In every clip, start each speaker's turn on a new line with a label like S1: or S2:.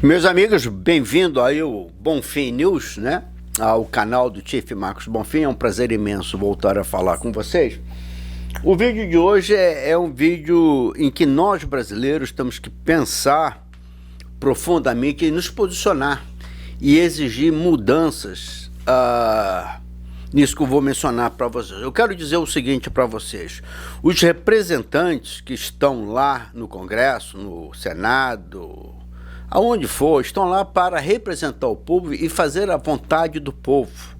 S1: Meus amigos, bem-vindo aí ao Bonfim News, né? Ao canal do Chief Marcos Bonfim. É um prazer imenso voltar a falar com vocês. O vídeo de hoje é um vídeo em que nós brasileiros temos que pensar profundamente e nos posicionar e exigir mudanças nisso que eu vou mencionar para vocês. Eu quero dizer o seguinte para vocês: os representantes que estão lá no Congresso, no Senado, aonde for, estão lá para representar o povo e fazer a vontade do povo.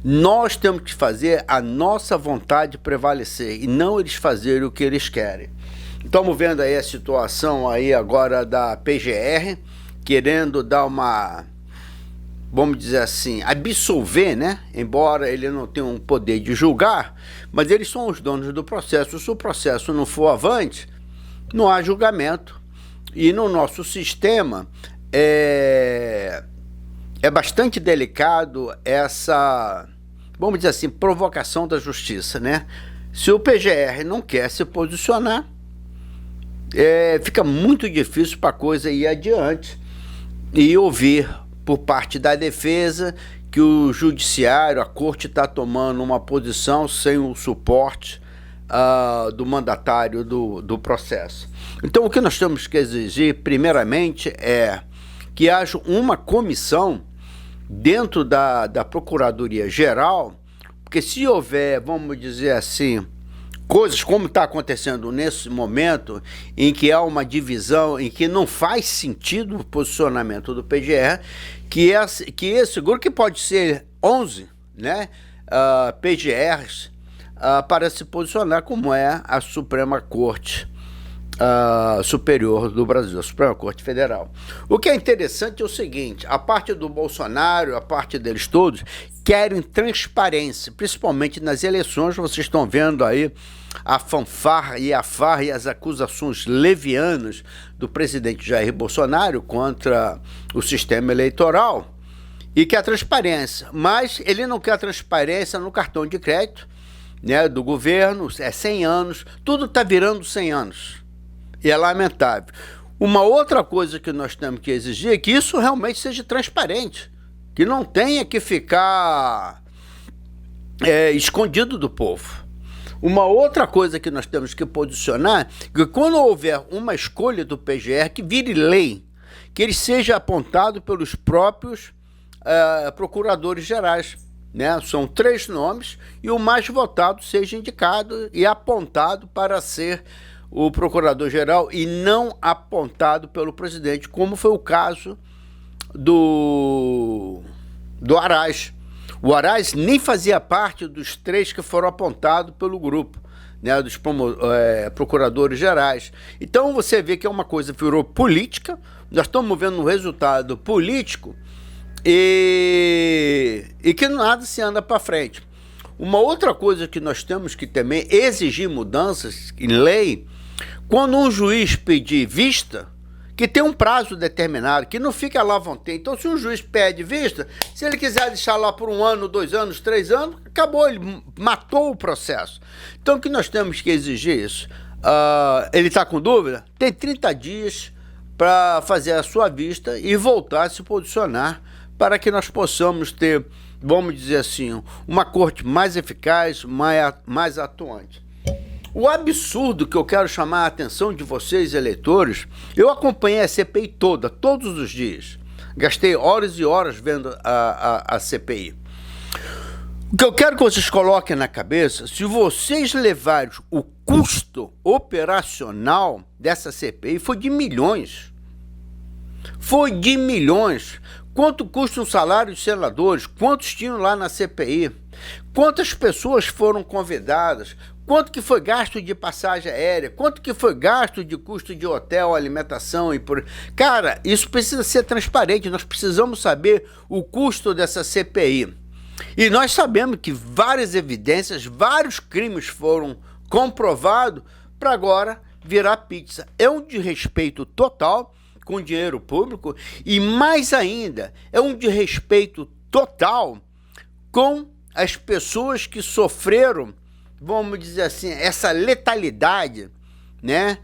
S1: Nós temos que fazer a nossa vontade prevalecer e não eles fazerem o que eles querem. Estamos vendo aí a situação aí agora da PGR, querendo dar uma, vamos dizer assim, absolver, né? Embora ele não tenha um poder de julgar, mas eles são os donos do processo. Se o processo não for avante, não há julgamento. E no nosso sistema é bastante delicado essa, vamos dizer assim, provocação da justiça, né? Se o PGR não quer se posicionar, fica muito difícil para a coisa ir adiante e ouvir por parte da defesa que o judiciário, a corte está tomando uma posição sem o suporte do mandatário do processo. Então, o que nós temos que exigir, primeiramente, é que haja uma comissão dentro da Procuradoria-Geral, porque se houver, vamos dizer assim, coisas como está acontecendo nesse momento, em que há uma divisão, em que não faz sentido o posicionamento do PGR, que esse grupo, que pode ser 11, né, PGRs, para se posicionar, como é a Suprema Corte Superior do Brasil, a Suprema Corte Federal. O que é interessante é o seguinte: a parte do Bolsonaro, a parte deles todos, querem transparência, principalmente nas eleições. Vocês estão vendo aí a fanfarra e a farra e as acusações levianas do presidente Jair Bolsonaro contra o sistema eleitoral, e quer transparência, mas ele não quer transparência no cartão de crédito, né, do governo. 100 anos, tudo está virando 100 anos. E é lamentável. Uma outra coisa que nós temos que exigir é que isso realmente seja transparente, que não tenha que ficar escondido do povo. Uma outra coisa que nós temos que posicionar é que quando houver uma escolha do PGR, que vire lei, que ele seja apontado pelos próprios procuradores gerais, né? São 3 nomes e o mais votado seja indicado e apontado para ser o procurador-geral e não apontado pelo presidente, como foi o caso do Aras. O Aras nem fazia parte dos 3 que foram apontados pelo grupo, né, dos procuradores gerais. Então você vê que é uma coisa que virou política. Nós estamos vendo um resultado político e que nada se anda para frente. Uma outra coisa que nós temos que também exigir mudanças em lei: quando um juiz pedir vista, que tem um prazo determinado, que não fica lá à vontade. Então, se um juiz pede vista, se ele quiser deixar lá por 1 ano, 2 anos, 3 anos, acabou, ele matou o processo. Então, o que nós temos que exigir isso? Ele está com dúvida? Tem 30 dias para fazer a sua vista e voltar a se posicionar, para que nós possamos ter, vamos dizer assim, uma corte mais eficaz, mais atuante. O absurdo que eu quero chamar a atenção de vocês, eleitores: eu acompanhei a CPI toda, todos os dias. Gastei horas e horas vendo a CPI. O que eu quero que vocês coloquem na cabeça: se vocês levarem o custo operacional dessa CPI, foi de milhões. Foi de milhões. Quanto custa um salário de senadores? Quantos tinham lá na CPI? Quantas pessoas foram convidadas? Quanto que foi gasto de passagem aérea? Quanto que foi gasto de custo de hotel, alimentação e por... Cara, isso precisa ser transparente. Nós precisamos saber o custo dessa CPI. E nós sabemos que várias evidências, vários crimes foram comprovados para agora virar pizza. É um desrespeito total com o dinheiro público e, mais ainda, é um desrespeito total com as pessoas que sofreram, vamos dizer assim, essa letalidade, né,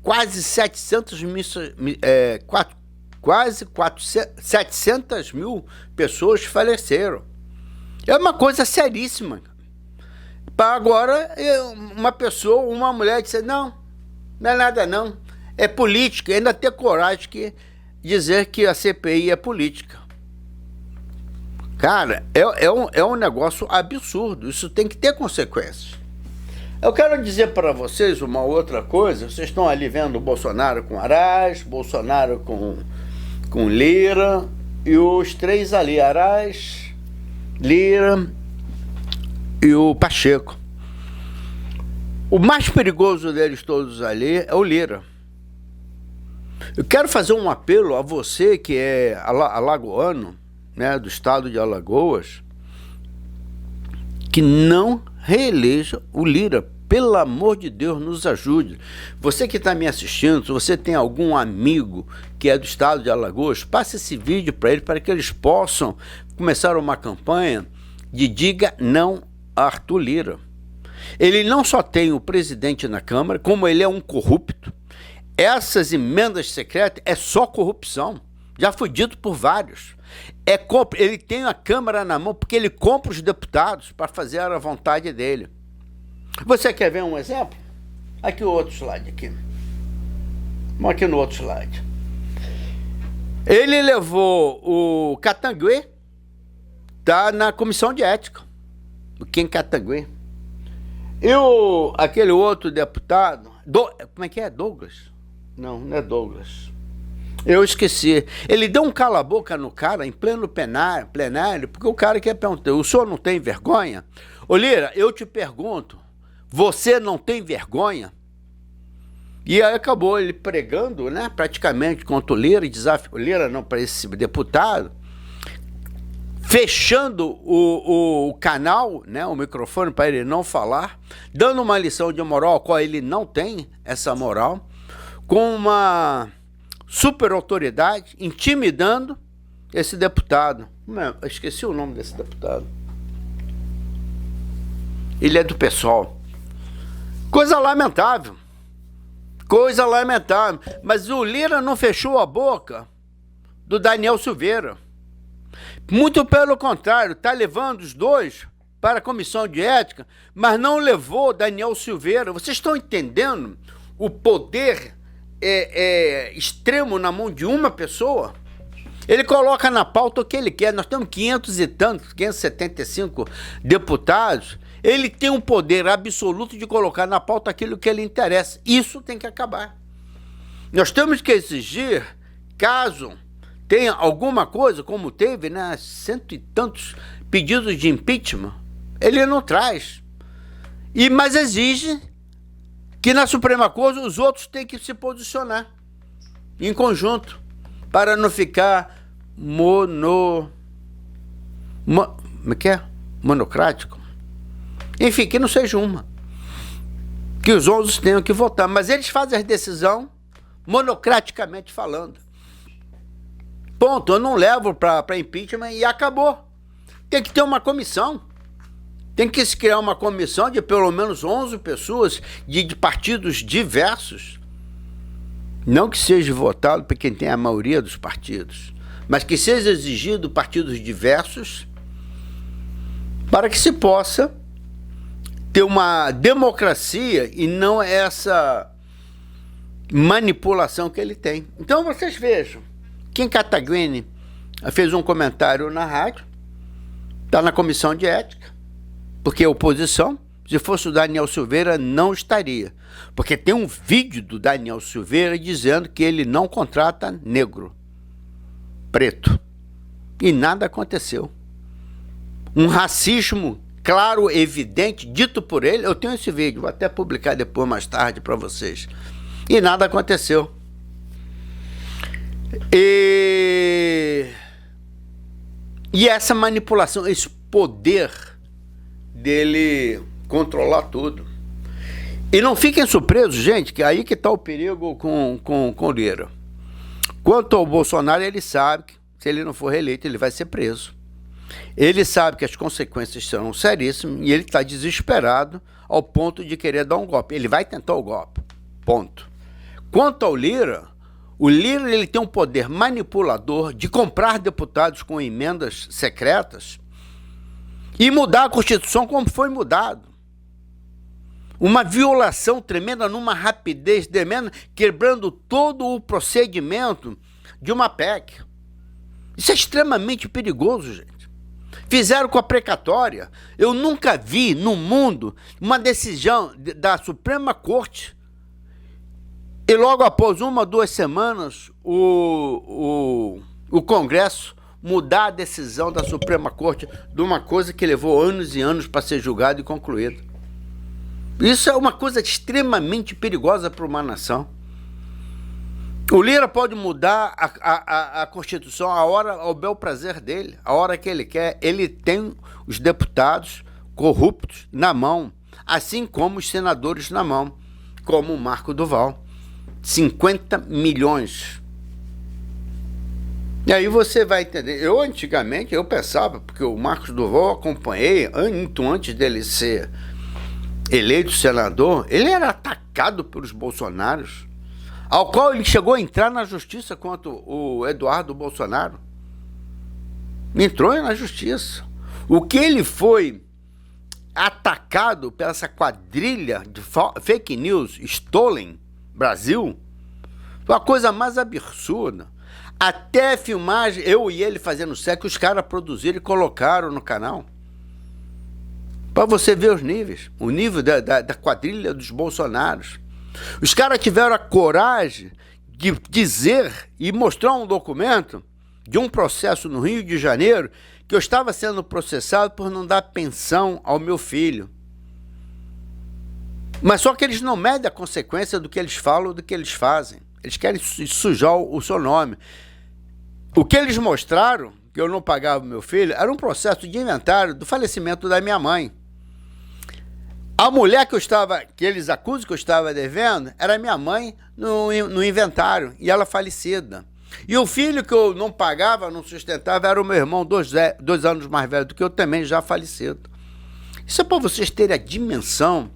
S1: quase 700 mil pessoas faleceram. É uma coisa seríssima. Para agora, uma mulher disse, não é nada não, é política, e ainda ter coragem de dizer que a CPI é política. Cara, é um negócio absurdo, isso tem que ter consequências. Eu quero dizer para vocês uma outra coisa, vocês estão ali vendo o Bolsonaro com Arás, Bolsonaro com Lira, e os três ali, Arás, Lira e o Pacheco. O mais perigoso deles todos ali é o Lira. Eu quero fazer um apelo a você que é alagoano, né, do estado de Alagoas, que não reeleja o Lira. Pelo amor de Deus, nos ajude. Você que está me assistindo, se você tem algum amigo que é do estado de Alagoas, passe esse vídeo para ele, para que eles possam começar uma campanha de diga não a Arthur Lira. Ele não só tem o presidente na Câmara, como ele é um corrupto. Essas emendas secretas é só corrupção. Já foi dito por vários. Ele tem a Câmara na mão porque ele compra os deputados para fazer a vontade dele. Você quer ver um exemplo? Aqui o outro slide. Vamos aqui no outro slide. Ele levou o Catanguê, tá na comissão de ética. O Kim Catanguê. E aquele outro deputado, como é que é? Douglas? Não é Douglas. Eu esqueci. Ele deu um cala-boca no cara em pleno plenário, porque o cara quer perguntar, o senhor não tem vergonha? Ô Lira, eu te pergunto, você não tem vergonha? E aí acabou ele pregando, né, praticamente contra o Lira, o Lira não, para esse deputado, fechando o canal, né, o microfone para ele não falar, dando uma lição de moral, a qual ele não tem essa moral, com uma super autoridade, intimidando esse deputado. Eu esqueci o nome desse deputado. Ele é do PSOL. Coisa lamentável. Coisa lamentável. Mas o Lira não fechou a boca do Daniel Silveira. Muito pelo contrário, está levando os dois para a comissão de ética, mas não levou Daniel Silveira. Vocês estão entendendo o poder extremo na mão de uma pessoa? Ele coloca na pauta o que ele quer. Nós temos 575 deputados. Ele tem um poder absoluto de colocar na pauta aquilo que ele interessa. Isso tem que acabar. Nós temos que exigir, caso tenha alguma coisa, como teve, né, 100 e tantos pedidos de impeachment, ele não traz. Mas exige que na Suprema Corte os outros têm que se posicionar em conjunto, para não ficar monocrático. Enfim, que não seja uma. Que os outros tenham que votar. Mas eles fazem a decisão monocraticamente falando. Ponto. Eu não levo para impeachment e acabou. Tem que ter uma comissão. Tem que se criar uma comissão de pelo menos 11 pessoas de partidos diversos. Não que seja votado por quem tem a maioria dos partidos, mas que seja exigido partidos diversos para que se possa ter uma democracia e não essa manipulação que ele tem. Então vocês vejam, Kim Kataguiri fez um comentário na rádio, está na comissão de ética, porque é oposição. Se fosse o Daniel Silveira, não estaria. Porque tem um vídeo do Daniel Silveira dizendo que ele não contrata negro, preto. E nada aconteceu. Um racismo claro, evidente, dito por ele. Eu tenho esse vídeo, vou até publicar depois, mais tarde, para vocês. E nada aconteceu. E essa manipulação, esse poder dele controlar tudo. E não fiquem surpresos, gente, que aí que está o perigo com o Lira. Quanto ao Bolsonaro, ele sabe que se ele não for reeleito, ele vai ser preso. Ele sabe que as consequências serão seríssimas e ele está desesperado ao ponto de querer dar um golpe. Ele vai tentar o golpe, ponto. Quanto ao Lira, o Lira ele tem um poder manipulador de comprar deputados com emendas secretas e mudar a Constituição como foi mudado. Uma violação tremenda, numa rapidez tremenda, quebrando todo o procedimento de uma PEC. Isso é extremamente perigoso, gente. Fizeram com a precatória. Eu nunca vi no mundo uma decisão da Suprema Corte e logo após 1 ou 2 semanas o Congresso mudar a decisão da Suprema Corte de uma coisa que levou anos e anos para ser julgada e concluída. Isso é uma coisa extremamente perigosa para uma nação. O Lira pode mudar a Constituição a hora, ao bel prazer dele, a hora que ele quer. Ele tem os deputados corruptos na mão, assim como os senadores na mão, como o Marco Duval. 50 milhões. E aí você vai entender. Eu antigamente, eu pensava, porque o Marcos Duval eu acompanhei muito antes dele ser eleito senador, ele era atacado pelos bolsonaros, ao qual ele chegou a entrar na justiça contra o Eduardo Bolsonaro. Entrou na justiça. O que ele foi atacado pela essa quadrilha de fake news, Stolen Brasil, foi a coisa mais absurda. Até filmagem, eu e ele fazendo sexo, os caras produziram e colocaram no canal. Para você ver os níveis, o nível da quadrilha dos Bolsonaros. Os caras tiveram a coragem de dizer e mostrar um documento de um processo no Rio de Janeiro que eu estava sendo processado por não dar pensão ao meu filho. Mas só que eles não medem a consequência do que eles falam ou do que eles fazem. Eles querem sujar o seu nome. O que eles mostraram, que eu não pagava o meu filho, era um processo de inventário do falecimento da minha mãe. A mulher que eles acusam que eu estava devendo, era minha mãe no inventário, e ela falecida. E o filho que eu não pagava, não sustentava, era o meu irmão, 2 anos mais velho do que eu, também já falecido. Isso é para vocês terem a dimensão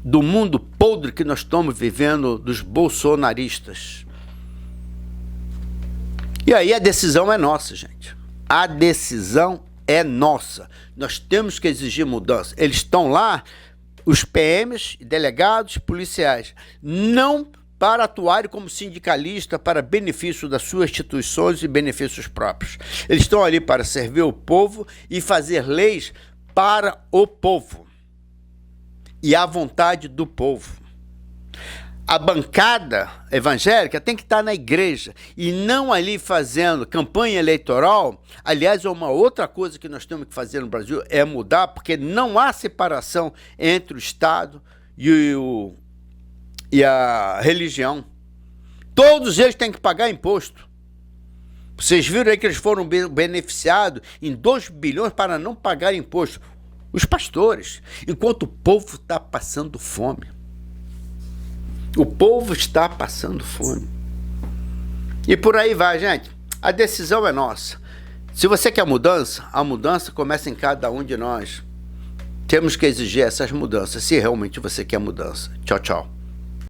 S1: do mundo podre que nós estamos vivendo dos bolsonaristas. E aí a decisão é nossa, gente. A decisão é nossa. Nós temos que exigir mudança. Eles estão lá, os PMs, delegados, policiais, não para atuarem como sindicalista para benefício das suas instituições e benefícios próprios. Eles estão ali para servir o povo e fazer leis para o povo e à vontade do povo. A bancada evangélica tem que estar na igreja e não ali fazendo campanha eleitoral. Aliás, é uma outra coisa que nós temos que fazer no Brasil, é mudar, porque não há separação entre o Estado e a religião. Todos eles têm que pagar imposto. Vocês viram aí que eles foram beneficiados em 2 bilhões para não pagar imposto. Os pastores, enquanto o povo está passando fome. O povo está passando fome. E por aí vai, gente. A decisão é nossa. Se você quer mudança, a mudança começa em cada um de nós. Temos que exigir essas mudanças, se realmente você quer mudança. Tchau, tchau.